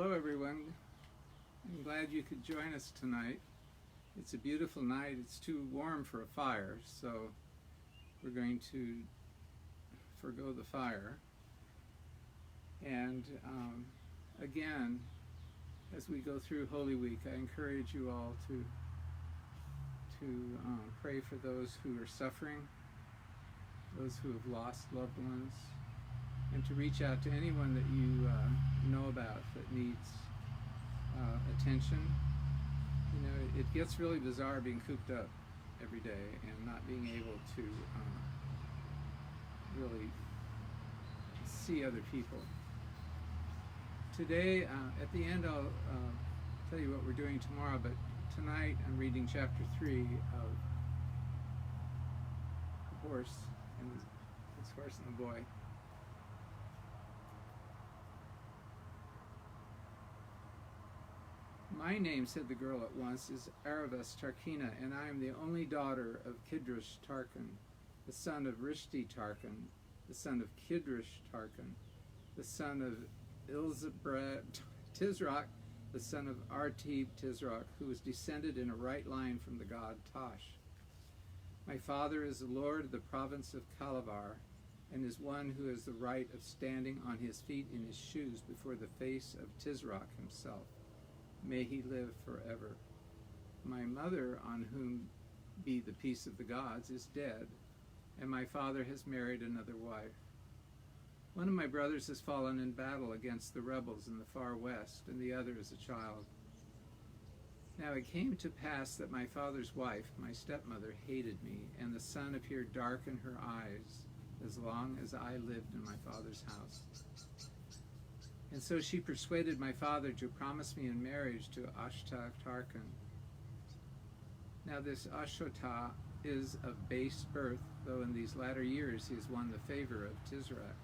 Hello, everyone. I'm glad you could join us tonight. It's a beautiful night. It's too warm for a fire, so we're going to forgo the fire. And again, as we go through Holy Week, I encourage you all to pray for those who are suffering, those who have lost loved ones, and to reach out to anyone that you know about that needs attention. You know, it gets really bizarre being cooped up every day and not being able to really see other people. Today, at the end, I'll tell you what we're doing tomorrow, but tonight I'm reading chapter 3 of The Horse and the Boy. My name, said the girl at once, is Aravis Tarkina, and I am the only daughter of Kidrush Tarkan, the son of Rishti Tarkan, the son of Kidrush Tarkan, the son of Ilzabra Tizrak, the son of Artib Tizrak, who was descended in a right line from the god Tosh. My father is the lord of the province of Kalavar, and is one who has the right of standing on his feet in his shoes before the face of Tizrak himself. May he live forever. My mother, on whom be the peace of the gods, is dead, and my father has married another wife. One of my brothers has fallen in battle against the rebels in the far west, and the other is a child. Now it came to pass that my father's wife, my stepmother, hated me, and the sun appeared dark in her eyes as long as I lived in my father's house. And so she persuaded my father to promise me in marriage to Ashta Tarkan. Now this Ashota is of base birth, though in these latter years he has won the favor of Tizrak.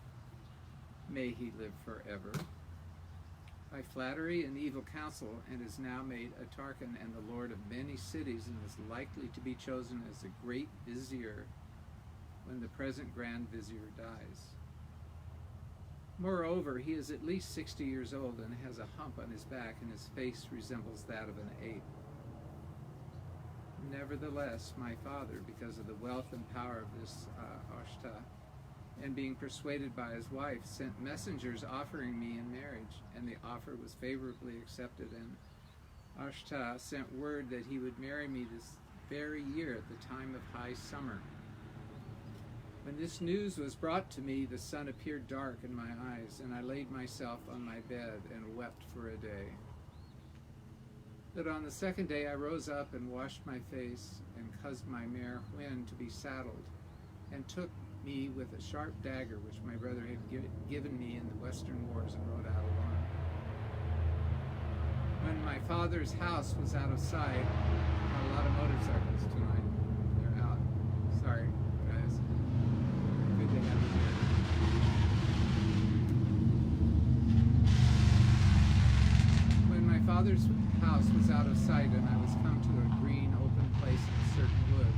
May he live forever. By flattery and evil counsel, and is now made a Tarkan and the lord of many cities, and is likely to be chosen as the great vizier when the present grand vizier dies. Moreover, he is at least 60 years old and has a hump on his back, and his face resembles that of an ape. Nevertheless, my father, because of the wealth and power of this Ashta, and being persuaded by his wife, sent messengers offering me in marriage, and the offer was favorably accepted, and Ashta sent word that he would marry me this very year at the time of high summer. When this news was brought to me, the sun appeared dark in my eyes, and I laid myself on my bed and wept for a day. But on the second day I rose up and washed my face, and caused my mare Hwin to be saddled, and took me with a sharp dagger which my brother had given me in the Western Wars, and rode out alone. When my father's house was out of sight, a lot of motorcycles tonight. They're out. Sorry, guys. Good to have you here. When my father's house was out of sight, and I was come to a green open place in a certain wood,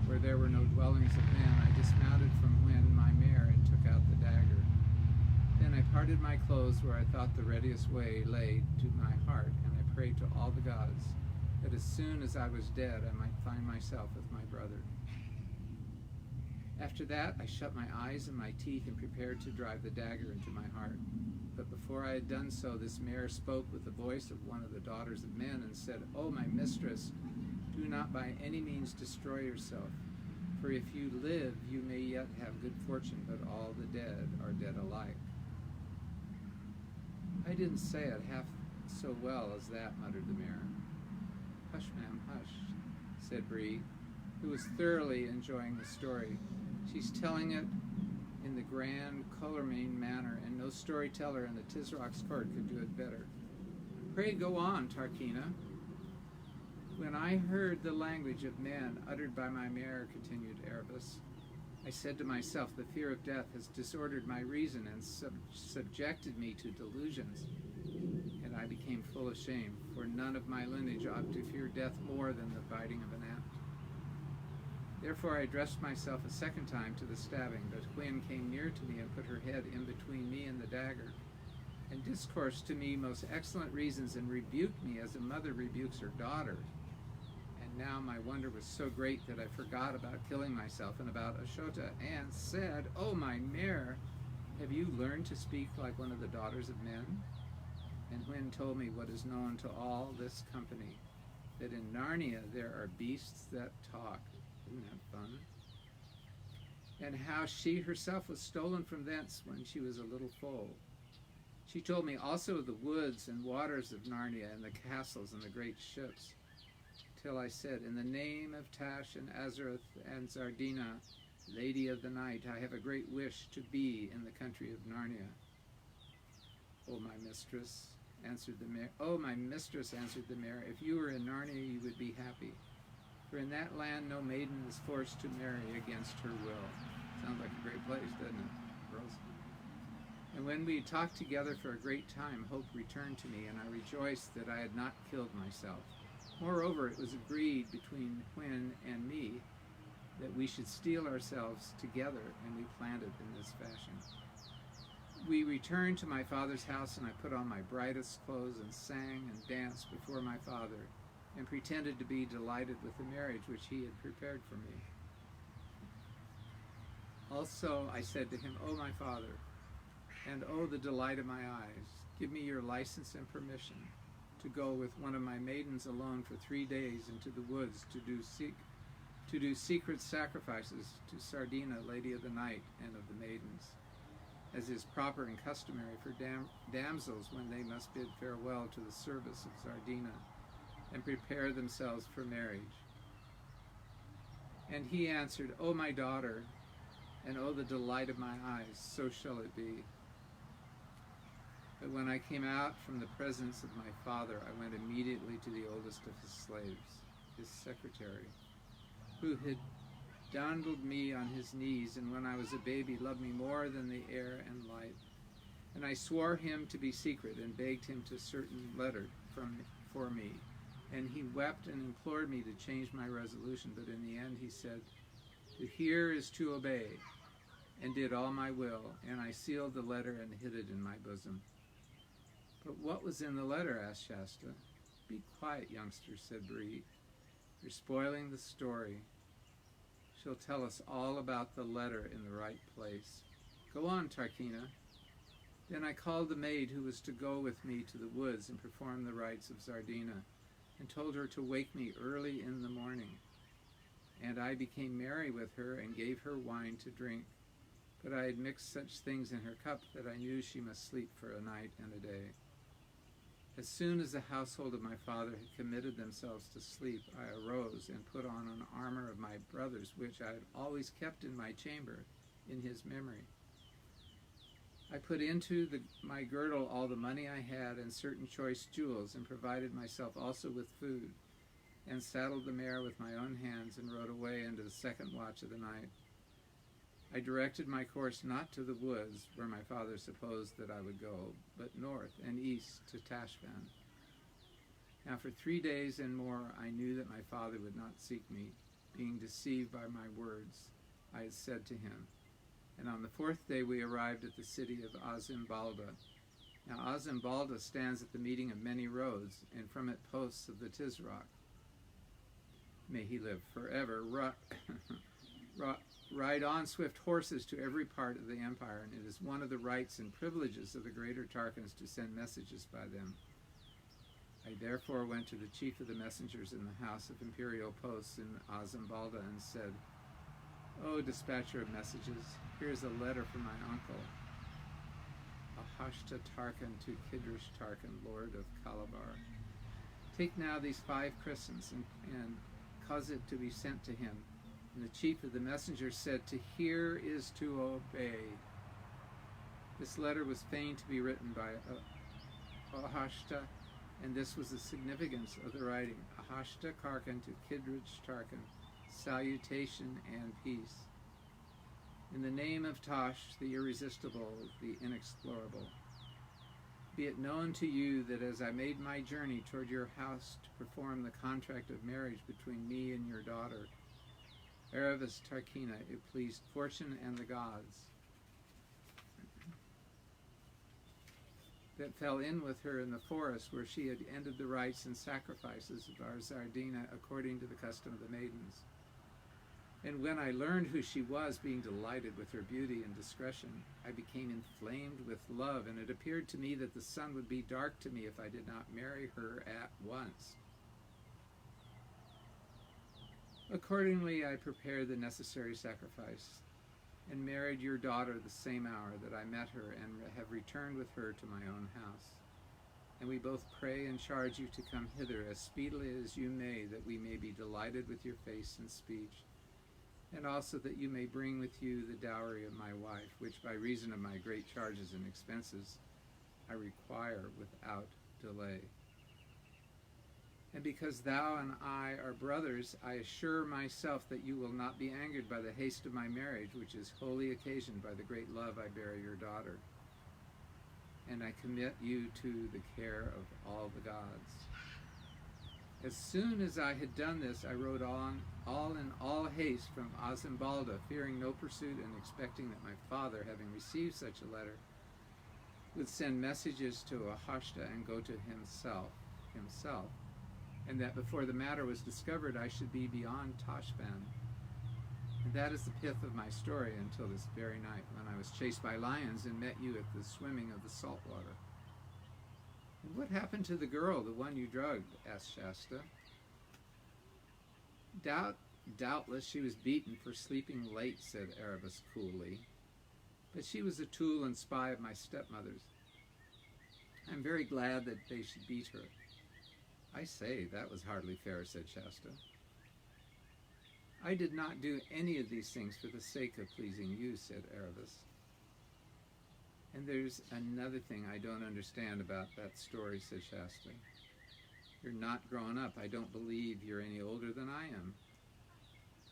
where there were no dwellings of men, I dismounted from Hwin, my mare, and took out the dagger. Then I parted my clothes where I thought the readiest way lay to my heart, and I prayed to all the gods that as soon as I was dead I might find myself with my brother. After that I shut my eyes and my teeth and prepared to drive the dagger into my heart. But before I had done so, this mare spoke with the voice of one of the daughters of men, and said, "O my mistress, do not by any means destroy yourself, for if you live, you may yet have good fortune, but all the dead are dead alike." I didn't say it half so well as that, muttered the mare. Hush, ma'am, hush, said Bree, who was thoroughly enjoying the story. She's telling it in the grand Colormane manner, and no storyteller in the Tizrak's court could do it better. Pray go on, Tarkina. When I heard the language of men uttered by my mare, continued Aravis, I said to myself, the fear of death has disordered my reason and subjected me to delusions. And I became full of shame, for none of my lineage ought to fear death more than the biting of an ant. Therefore I addressed myself a second time to the stabbing, but Hwin came near to me and put her head in between me and the dagger. and discoursed to me most excellent reasons, and rebuked me as a mother rebukes her daughter. And now my wonder was so great that I forgot about killing myself and about Ashota, and said, "O my mare, have you learned to speak like one of the daughters of men?" And Hwin told me what is known to all this company, that in Narnia there are beasts that talk. Isn't that fun? And how she herself was stolen from thence when she was a little foal. She told me also of the woods and waters of Narnia, and the castles and the great ships, till I said, "In the name of Tash and Azarath and Zardina, Lady of the Night, I have a great wish to be in the country of Narnia." "O my mistress," answered the mare, "O my mistress," answered the mare, "if you were in Narnia you would be happy. For in that land no maiden is forced to marry against her will." Sounds like a great place, doesn't it, girls? And when we talked together for a great time, hope returned to me, and I rejoiced that I had not killed myself. Moreover, it was agreed between Hwin and me that we should steel ourselves together, and we planned it in this fashion. We returned to my father's house, and I put on my brightest clothes and sang and danced before my father, and pretended to be delighted with the marriage which he had prepared for me. Also I said to him, "O my father, and O the delight of my eyes, give me your license and permission to go with one of my maidens alone for 3 days into the woods to do secret sacrifices to Sardina, Lady of the Night, and of the maidens, as is proper and customary for damsels when they must bid farewell to the service of Sardina and prepare themselves for marriage." And he answered, "O my daughter, and O the delight of my eyes, so shall it be." But when I came out from the presence of my father, I went immediately to the oldest of his slaves, his secretary, who had dandled me on his knees, and when I was a baby loved me more than the air and light. And I swore him to be secret, and begged him to certain letter for me. And he wept and implored me to change my resolution, but in the end he said, "To hear is to obey," and did all my will, and I sealed the letter and hid it in my bosom. "But what was in the letter?" asked Shasta. "Be quiet, youngster," said Bree. "You're spoiling the story. She'll tell us all about the letter in the right place. Go on, Tarkina." Then I called the maid who was to go with me to the woods and perform the rites of Zardina, and told her to wake me early in the morning. And I became merry with her and gave her wine to drink. But I had mixed such things in her cup that I knew she must sleep for a night and a day. As soon as the household of my father had committed themselves to sleep, I arose and put on an armor of my brother's, which I had always kept in my chamber in his memory. I put into my girdle all the money I had and certain choice jewels, and provided myself also with food, and saddled the mare with my own hands, and rode away into the second watch of the night. I directed my course not to the woods, where my father supposed that I would go, but north and east to Tashvan. Now for 3 days and more I knew that my father would not seek me, being deceived by my words I had said to him. And on the 4th day we arrived at the city of Azimbalda. Now Azimbalda stands at the meeting of many roads, and from it posts of the Tizrock. May he live forever. Ride on swift horses to every part of the empire, and it is one of the rights and privileges of the greater Tarkans to send messages by them. I therefore went to the chief of the messengers in the house of imperial posts in Azimbalda and said, "O dispatcher of messages, here is a letter from my uncle, Ahashta Tarkan, to Kidrish Tarkan, lord of Calabar. Take now these 5 crescents and cause it to be sent to him." And the chief of the messengers said, "To hear is to obey." This letter was feigned to be written by Ahashta, and this was the significance of the writing: Ahashta Karkan to Kidrich Tarkan, salutation and peace. In the name of Tash, the irresistible, the inexplorable. Be it known to you that as I made my journey toward your house to perform the contract of marriage between me and your daughter, Erebus Tarkina, it pleased fortune and the gods that fell in with her in the forest where she had ended the rites and sacrifices of our Zardina according to the custom of the maidens. And when I learned who she was, being delighted with her beauty and discretion, I became inflamed with love, and it appeared to me that the sun would be dark to me if I did not marry her at once. Accordingly, I prepared the necessary sacrifice and married your daughter the same hour that I met her, and have returned with her to my own house. And we both pray and charge you to come hither as speedily as you may, that we may be delighted with your face and speech, and also that you may bring with you the dowry of my wife, which by reason of my great charges and expenses I require without delay. And because thou and I are brothers, I assure myself that you will not be angered by the haste of my marriage, which is wholly occasioned by the great love I bear your daughter. And I commit you to the care of all the gods. As soon as I had done this, I rode on in all haste from Azimbalda, fearing no pursuit and expecting that my father, having received such a letter, would send messages to Ahashta and go to himself, and that before the matter was discovered, I should be beyond Tashband. And that is the pith of my story until this very night, when I was chased by lions and met you at the swimming of the salt water. And what happened to the girl, the one you drugged? Asked Shasta. Doubtless she was beaten for sleeping late, said Erebus coolly. But she was a tool and spy of my stepmother's. I'm very glad that they should beat her. I say, that was hardly fair, said Shasta. I did not do any of these things for the sake of pleasing you, said Erebus. And there's another thing I don't understand about that story, said Shasta. You're not grown up. I don't believe you're any older than I am.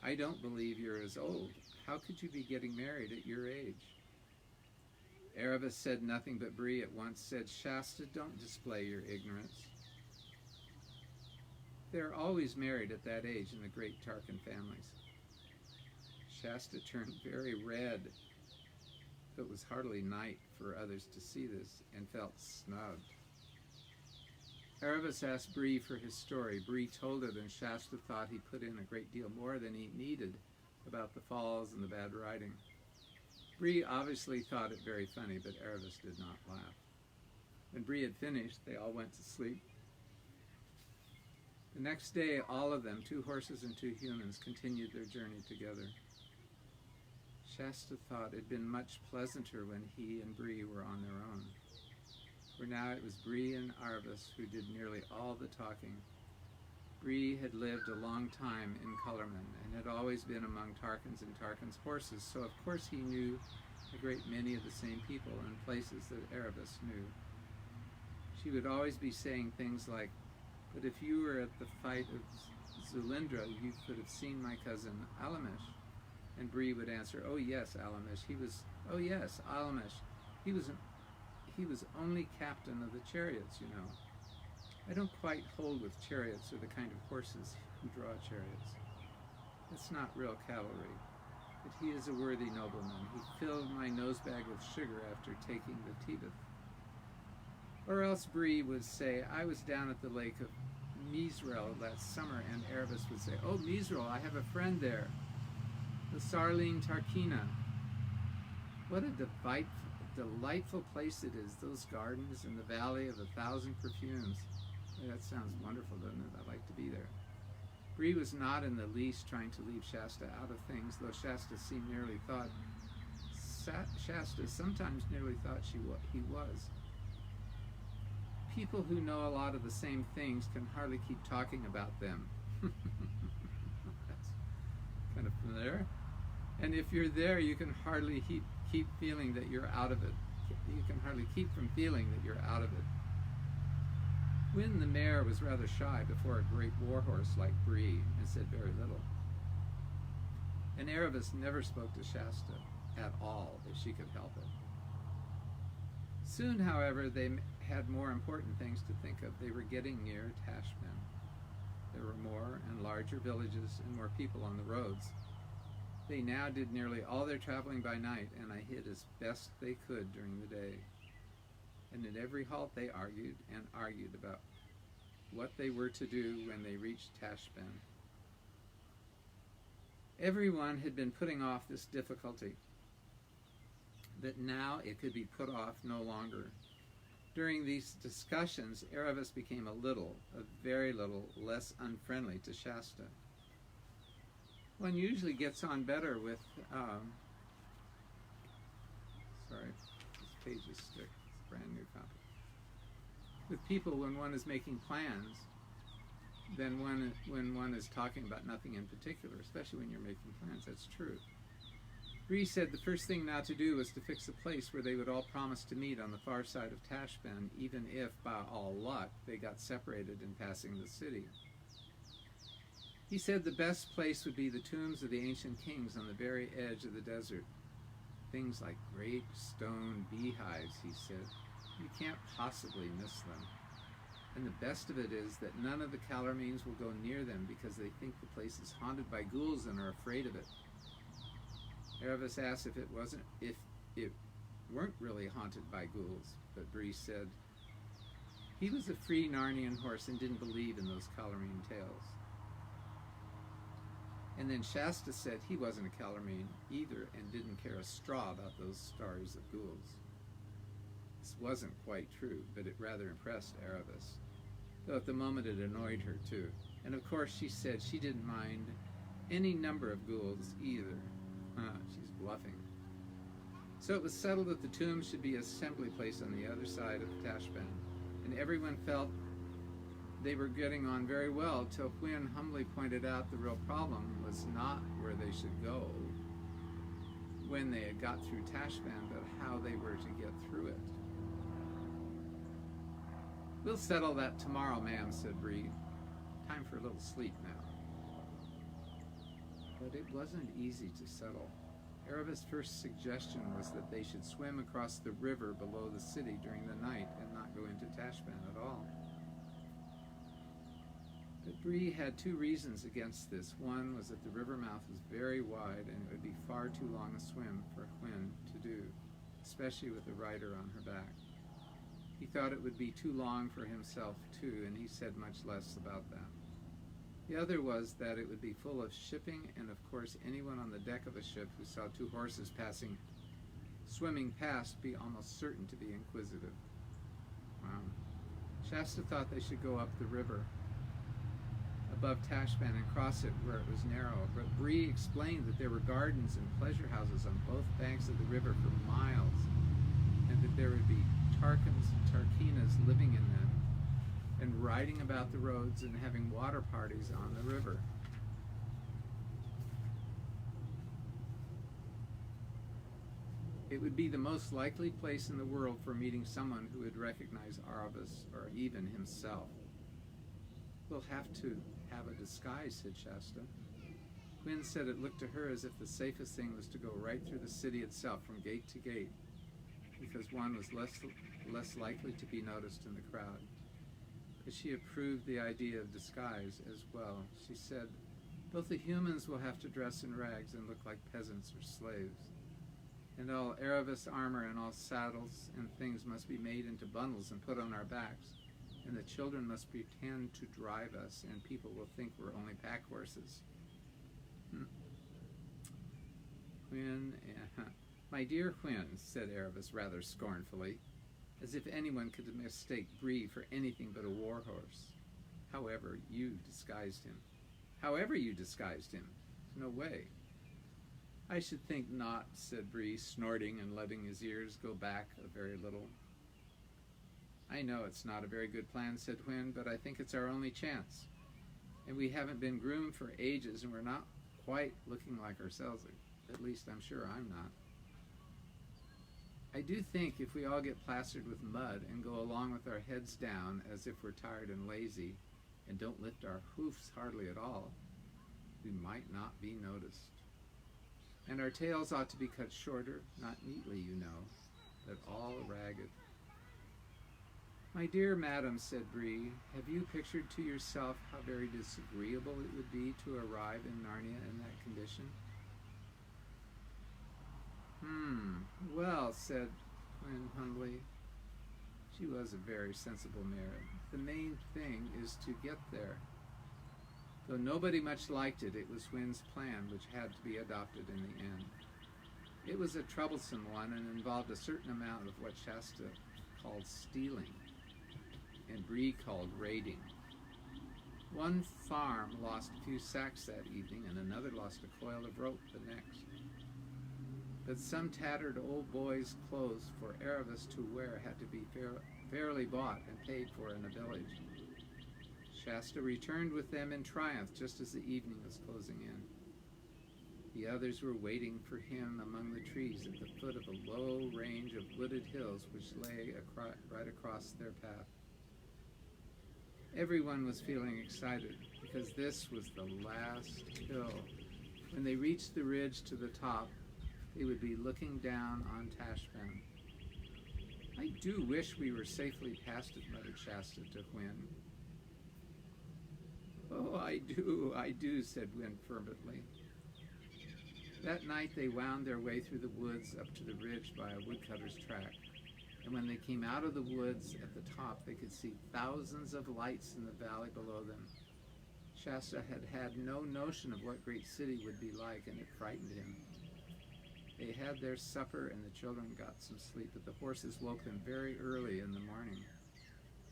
I don't believe you're as old. How could you be getting married at your age? Erebus said nothing, but Bree at once said, Shasta, don't display your ignorance. They're always married at that age in the great Tarkan families. Shasta turned very red. It was hardly night for others to see this, and felt snubbed. Erebus asked Bree for his story. Bree told it, and Shasta thought he put in a great deal more than he needed about the falls and the bad riding. Bree obviously thought it very funny, but Erebus did not laugh. When Bree had finished, they all went to sleep. The next day, all of them, 2 horses and 2 humans, continued their journey together. Shasta thought it had been much pleasanter when he and Bree were on their own, for now it was Bree and Erebus who did nearly all the talking. Bree had lived a long time in Cullerman and had always been among Tarkans and Tarkans' horses, so of course he knew a great many of the same people and places that Erebus knew. She would always be saying things like, but if you were at the fight of Zulindra, you could have seen my cousin Alamish. And Bree would answer, oh yes, Alamish. Oh yes, Alamish. He was only captain of the chariots, you know. I don't quite hold with chariots or the kind of horses who draw chariots. It's not real cavalry. But he is a worthy nobleman. He filled my nosebag with sugar after taking the Tebeth. Or else Bree would say, I was down at the lake of Mizrael last summer, and Erebus would say, oh, Mizrael, I have a friend there, the Sarline Tarkina. What a delightful place it is, those gardens in the valley of 1,000 perfumes. Yeah, that sounds wonderful, doesn't it? I'd like to be there. Bree was not in the least trying to leave Shasta out of things, though Shasta sometimes nearly thought he was. People who know a lot of the same things can hardly keep talking about them. That's kind of familiar. And if you're there, you can hardly keep feeling that you're out of it. You can hardly keep from feeling that you're out of it. Wynn the mare was rather shy before a great warhorse like Bree, and said very little. And Erebus never spoke to Shasta at all, if she could help it. Soon, however, they had more important things to think of. They were getting near Tashband. There were more and larger villages and more people on the roads. They now did nearly all their traveling by night, and I hid as best they could during the day. and at every halt they argued and argued about what they were to do when they reached Tashbaan. Everyone had been putting off this difficulty, but now it could be put off no longer. During these discussions, Erebus became a very little, less unfriendly to Shasta. One usually gets on better with, sorry, this page is stuck, it's a brand new copy, with people when one is making plans than when one is talking about nothing in particular, especially when you're making plans. That's true. Bree said the first thing now to do was to fix a place where they would all promise to meet on the far side of Tashbaan, even if, by all luck, they got separated in passing the city. He said the best place would be the tombs of the ancient kings on the very edge of the desert. Things like great stone beehives, he said. You can't possibly miss them. And the best of it is that none of the Calormenes will go near them because they think the place is haunted by ghouls and are afraid of it. Erebus asked if it weren't really haunted by ghouls, but Bree said he was a free Narnian horse and didn't believe in those Calormene tales. And then Shasta said he wasn't a Calormene either and didn't care a straw about those stories of ghouls. This wasn't quite true, but it rather impressed Erebus, though at the moment it annoyed her too. And of course she said she didn't mind any number of ghouls either. She's bluffing. So it was settled that the tomb should be an assembly place on the other side of Tashbaan, and everyone felt they were getting on very well till Hwin humbly pointed out the real problem was not where they should go when they had got through Tashbaan, but how they were to get through it. We'll settle that tomorrow, ma'am, said Bree. Time for a little sleep now. But it wasn't easy to settle. Erebus' first suggestion was that they should swim across the river below the city during the night and not go into Tashbaan at all. But Bree had two reasons against this. One was that the river mouth was very wide and it would be far too long a swim for Hwin to do, especially with a rider on her back. He thought it would be too long for himself too, and he said much less about that. The other was that it would be full of shipping, and of course anyone on the deck of a ship who saw two horses swimming past, be almost certain to be inquisitive. Wow. Shasta thought they should go up the river above Tashbaan and cross it where it was narrow, but Bree explained that there were gardens and pleasure houses on both banks of the river for miles, and that there would be Tarkans and Tarkinas living in them, and riding about the roads and having water parties on the river. It would be the most likely place in the world for meeting someone who would recognize Erebus or even himself. We'll have to have a disguise, said Shasta. Hwin said it looked to her as if the safest thing was to go right through the city itself from gate to gate, because one was less likely to be noticed in the crowd. But she approved the idea of disguise as well. She said, both the humans will have to dress in rags and look like peasants or slaves, and all Erebus armor and all saddles and things must be made into bundles and put on our backs, and the children must pretend to drive us, and people will think we're only pack horses. My dear Hwin, said Erebus rather scornfully, as if anyone could mistake Bree for anything but a war horse. However you disguised him. No way. I should think not, said Bree, snorting and letting his ears go back a very little. I know it's not a very good plan, said Hwin, but I think it's our only chance. And we haven't been groomed for ages, and we're not quite looking like ourselves. At least I'm sure I'm not. I do think if we all get plastered with mud and go along with our heads down as if we're tired and lazy and don't lift our hoofs hardly at all, we might not be noticed. And our tails ought to be cut shorter, not neatly, you know, but all ragged. My dear madam, said Bree, have you pictured to yourself how very disagreeable it would be to arrive in Narnia in that condition? Well, said Hwin humbly. She was a very sensible mare. The main thing is to get there. Though nobody much liked it, it was Wynn's plan, which had to be adopted in the end. It was a troublesome one and involved a certain amount of what Shasta called stealing and Bree called raiding. One farm lost a few sacks that evening, and another lost a coil of rope the next. But some tattered old boy's clothes for Aravis to wear had to be fairly bought and paid for in the village. Shasta returned with them in triumph just as the evening was closing in. The others were waiting for him among the trees at the foot of a low range of wooded hills which lay right across their path. Everyone was feeling excited because this was the last hill. When they reached the ridge to the top, they would be looking down on Tashbaan. "I do wish we were safely past it," muttered Shasta to Wynn. "Oh, I do," said Wynn fervently. That night they wound their way through the woods up to the ridge by a woodcutter's track. And when they came out of the woods at the top, they could see thousands of lights in the valley below them. Shasta had had no notion of what Great City would be like, and it frightened him. They had their supper, and the children got some sleep, but the horses woke them very early in the morning.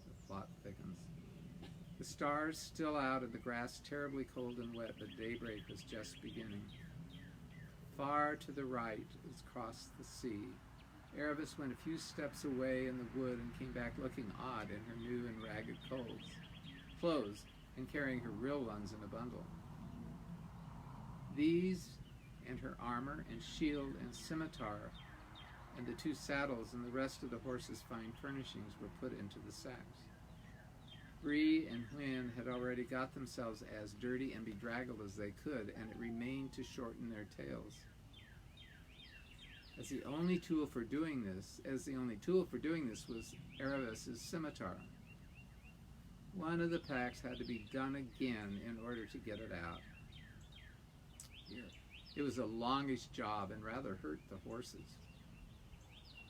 The plot thickens. The stars still out and the grass terribly cold and wet, but daybreak was just beginning. Far to the right, as across the sea, Aravis went a few steps away in the wood and came back looking odd in her new and ragged clothes and carrying her real ones in a bundle. These and her armor and shield and scimitar and the 2 saddles and the rest of the horse's fine furnishings were put into the sacks. Bree and Wynn had already got themselves as dirty and bedraggled as they could, and it remained to shorten their tails. As the only tool for doing this was Aravis's scimitar. One of the packs had to be done again in order to get it out. It was a longish job and rather hurt the horses.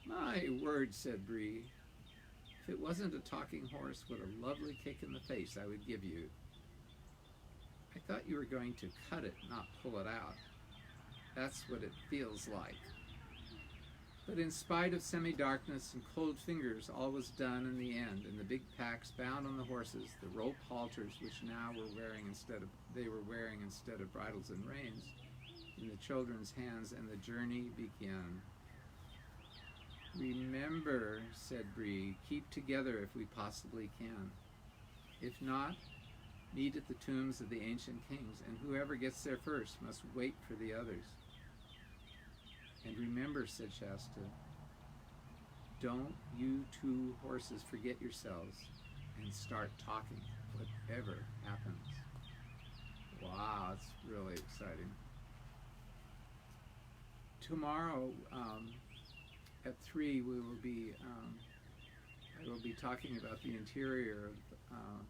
"My word," said Bree. "If it wasn't a talking horse, what a lovely kick in the face I would give you. I thought you were going to cut it, not pull it out. That's what it feels like." But in spite of semi-darkness and cold fingers, all was done in the end, and the big packs bound on the horses, the rope halters which now were wearing instead of bridles and reins, in the children's hands, and the journey began. "Remember," said Bree, "keep together if we possibly can. If not, meet at the tombs of the ancient kings, and whoever gets there first must wait for the others." "And remember," said Shasta, "don't you 2 horses forget yourselves and start talking, whatever happens." Wow, it's really exciting. Tomorrow at 3 I will be talking about the interior of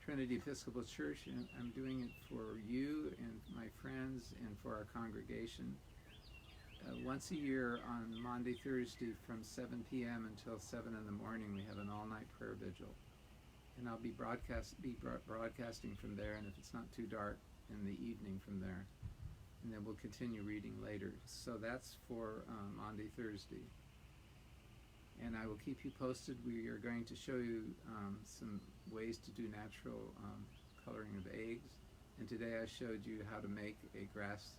Trinity Episcopal Church, and I'm doing it for you and my friends and for our congregation. Once a year on Maundy, Thursday from 7 p.m. until 7 in the morning, we have an all-night prayer vigil. And I'll be broadcasting from there, and if it's not too dark, in the evening from there. And then we'll continue reading later. So that's for Maundy, Thursday. And I will keep you posted. We are going to show you some ways to do natural coloring of eggs. And today I showed you how to make a grass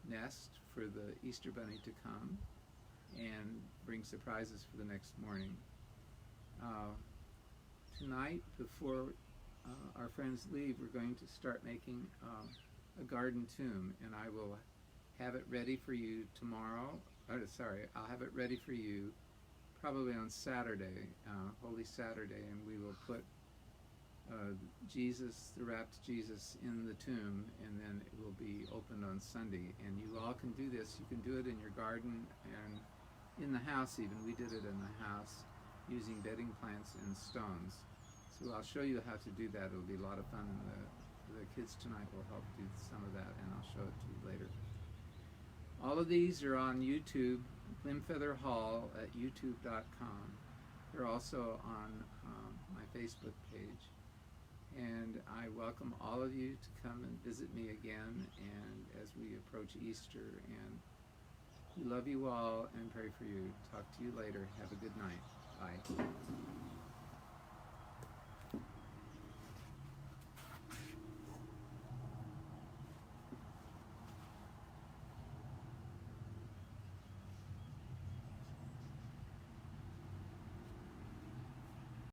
nest for the Easter Bunny to come and bring surprises for the next morning. Tonight, before our friends leave, we're going to start making a garden tomb, and I will have it ready for you tomorrow. I'll have it ready for you probably on Saturday, Holy Saturday, and we will put the wrapped Jesus in the tomb, and then it will be opened on Sunday. And you all can do this. You can do it in your garden and in the house even. We did it in the house using bedding plants and stones. So I'll show you how to do that. It'll be a lot of fun. The kids tonight will help do some of that, and I'll show it to you later. All of these are on YouTube, Glimfeather Hall at youtube.com. They're also on my Facebook page. And I welcome all of you to come and visit me again, and as we approach Easter. And we love you all and pray for you. Talk to you later. Have a good night. Bye.